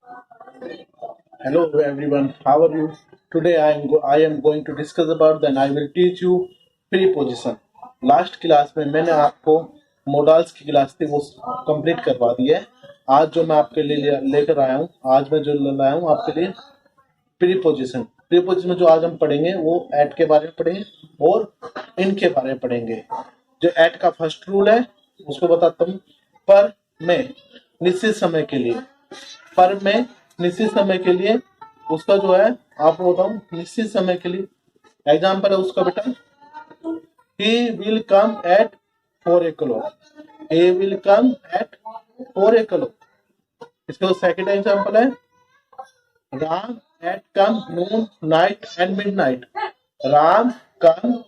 Hello everyone, how are you? Today I am going to discuss about then I will teach you preposition. Last class में मैंने आपको modals की class थी वो complete करवा दी है। आज जो मैं आपके लिए लेकर आया हूँ, आज मैं जो लाया हूँ आपके लिए प्रीपोजिशन। प्रीपोजिशन में जो आज हम पढ़ेंगे वो एट के बारे में पढ़ेंगे और इन के बारे में पढ़ेंगे। जो एट का फर्स्ट रूल है उसको बताता हूँ। पर में निश्चित समय के लिए, पर में निश्चित समय के लिए उसका जो है आपको बताऊं निश्चित समय के लिए एग्जाम्पल है उसका बेटा he will come eight 4 o'clock। He will come eight 4 o'clock। इसका सेकंड एग्जाम्पल है Ram eight come Noon night and midnight. Ram come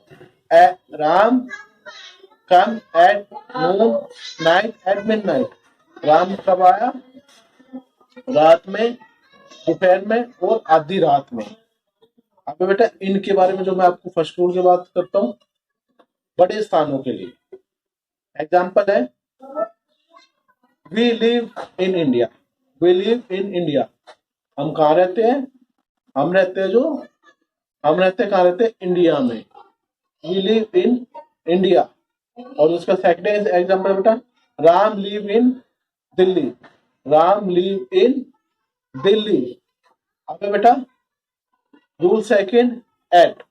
Ram come at noon night and midnight. Ram कब आया? रात में, दोपहर में और आधी रात में। अब बेटा इनके बारे में जो मैं आपको फर्स्ट रूल की बात करता हूँ बड़े स्थानों के लिए। एग्जाम्पल है we live in India. We live in India. हम कहाँ रहते हैं? हम रहते हैं कहाँ रहते हैं? इंडिया में। We live in India. और उसका सेकंड एग्जाम्पल बेटा Ram live in Delhi. Ram live in Delhi. अब बेटा रूल सेकंड एट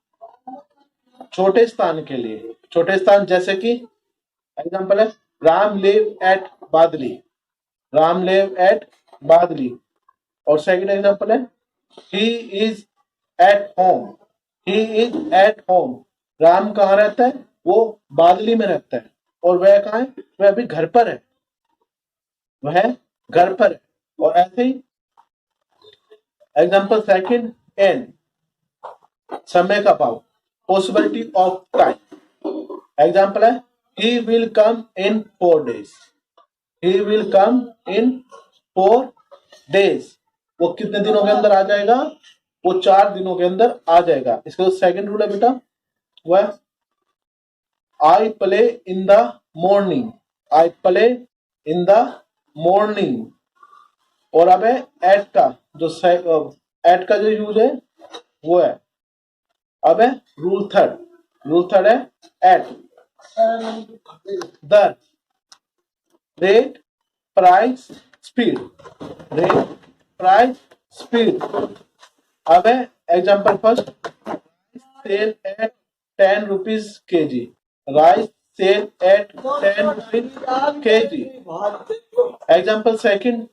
छोटे स्थान के लिए। छोटे स्थान जैसे कि एग्जांपल है Ram live at Badli. Ram live at Badli. और सेकंड एग्जांपल है he is at home. He is at home. Ram कहाँ रहता है? वो बादली में रहता है। और वह कहाँ है? वह अभी घर पर है। वह घर पर है। और ऐसे ही एग्जांपल सेकंड एन समय का पाव पॉसिबिलिटी ऑफ टाइम। एग्जाम्पल है he will come in 4 days। He will come in 4 days। वो कितने दिनों के अंदर आ जाएगा? वो 4 दिनों के अंदर आ जाएगा। इसका जो सेकंड रूल है बेटा वह I play in the morning. I play in the morning. और अब है एट का जो यूज है वो है अब है रूल थर्ड। रूल थर्ड है at the rate price speed. Rate price speed. अब है example first sell at 10 rupees kg। Rice sell at 10 rupees kg। Example second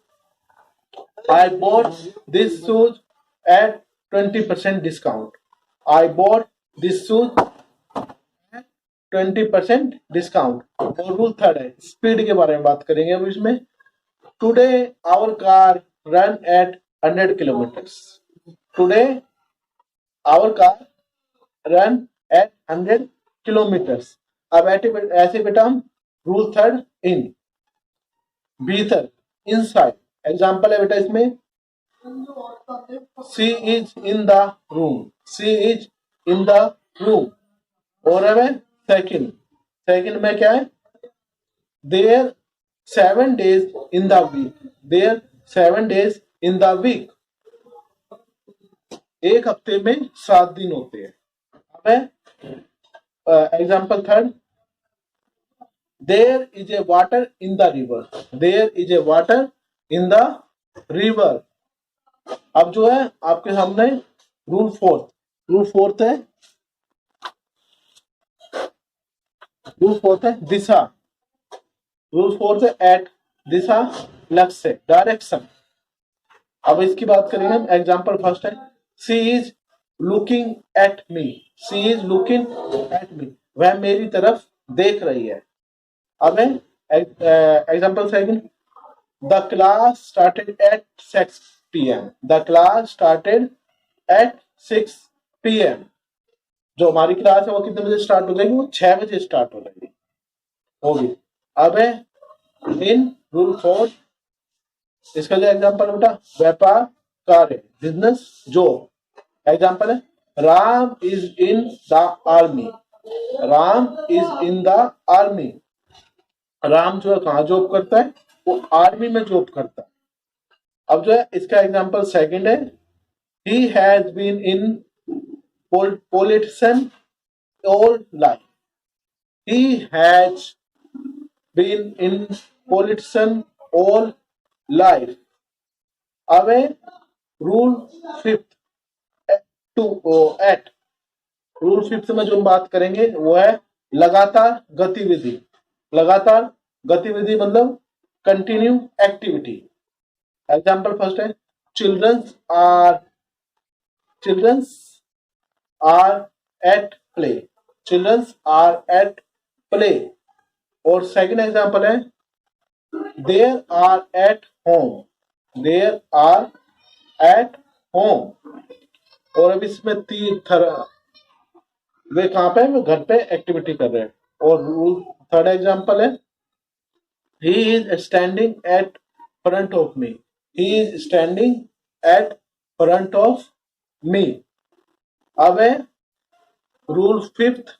I bought this shoes at 20% discount। I bought this shoes at 20% discount। और rule third है speed के बारे में बात करेंगे अब इसमें। Today our car run at 100 kilometers। Today our car run at 100 kilometers। अब ऐसे बेटा हम रूल थर्ड इन भीतर इनसाइड। एग्जाम्पल है बेटा इसमें she is in the room. She is in the room. और अब सेकंड में क्या है there 7 days in the week. There 7 days in the week. एक हफ्ते में 7 दिन होते हैं। अब है example third there is a water in the river. There is a water in the river. अब जो है आपके सामने रूल फोर्थ है दिशा। रूल फोर्थ है एट दिशा लक्ष्य डायरेक्शन। अब इसकी बात करेंगे हम। एग्जाम्पल फर्स्ट है she is looking at me. She is looking at me. वह मेरी तरफ देख रही है। अब है example second the class started at 6 PM। The class started at 6 PM। जो हमारी क्लास है वो कितने बजे स्टार्ट हो जाएगी? वो 6 बजे स्टार्ट हो जाएगी होगी। अब है इन रूल फोर्थ इसका जो एग्जाम्पल है बेटा व्यापार कार्य बिजनेस जॉब। एग्जाम्पल है Ram is in the army. Ram is in the army. Ram जो है कहाँ जॉब करता है? वो आर्मी में जॉब करता है। अब जो है इसका एग्जाम्पल सेकंड है, he has been in politician all life. He has been in politician all life. अब है rule fifth to at. Rule fifth में जो हम बात करेंगे वो है लगातार गतिविधि। लगातार गतिविधि मतलब कंटिन्यू एक्टिविटी। एग्जाम्पल फर्स्ट है childrens are at play. Childrens are at play. और सेकंड एग्जाम्पल है there are at home. There are at home. और अब इसमें वे कहां पे, वे घर पे एक्टिविटी कर रहे हैं। और रूल थर्ड एग्जाम्पल है he is standing at front of me. He is standing at front of me. अब है रूल फिफ्थ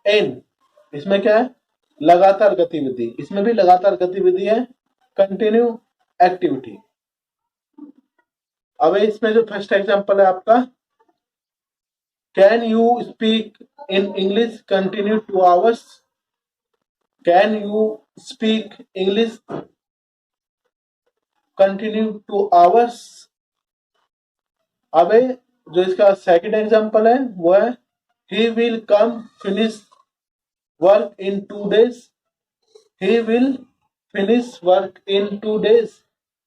एन। इसमें क्या है, लगातार गतिविधि। इसमें भी लगातार गतिविधि है, कंटिन्यू एक्टिविटी। अब इसमें जो फर्स्ट एग्जांपल है आपका, can you speak in English continue 2 hours. Can you speak English continue 2 hours. अब जो इसका सेकंड एग्जांपल है वो है he will come finish work in 2 days। He will finish work in 2 days।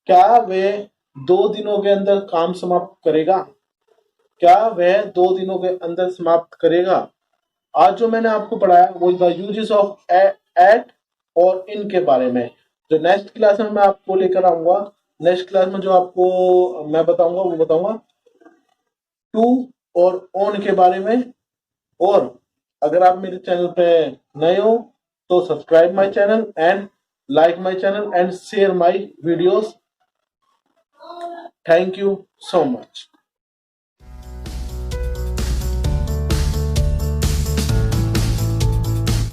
क्या वह 2 दिनों के अंदर काम समाप्त करेगा। क्या वह 2 दिनों के अंदर समाप्त करेगा। आज जो मैंने आपको पढ़ाया वो द यूजेस ऑफ एट और इन के बारे में। जो नेक्स्ट क्लास में मैं आपको लेकर आऊंगा, नेक्स्ट क्लास में जो आपको मैं बताऊंगा वो बताऊंगा टू और ऑन के बारे में। और अगर आप मेरे चैनल पे नए हो तो subscribe my channel and like my channel and share my videos. Thank you so much.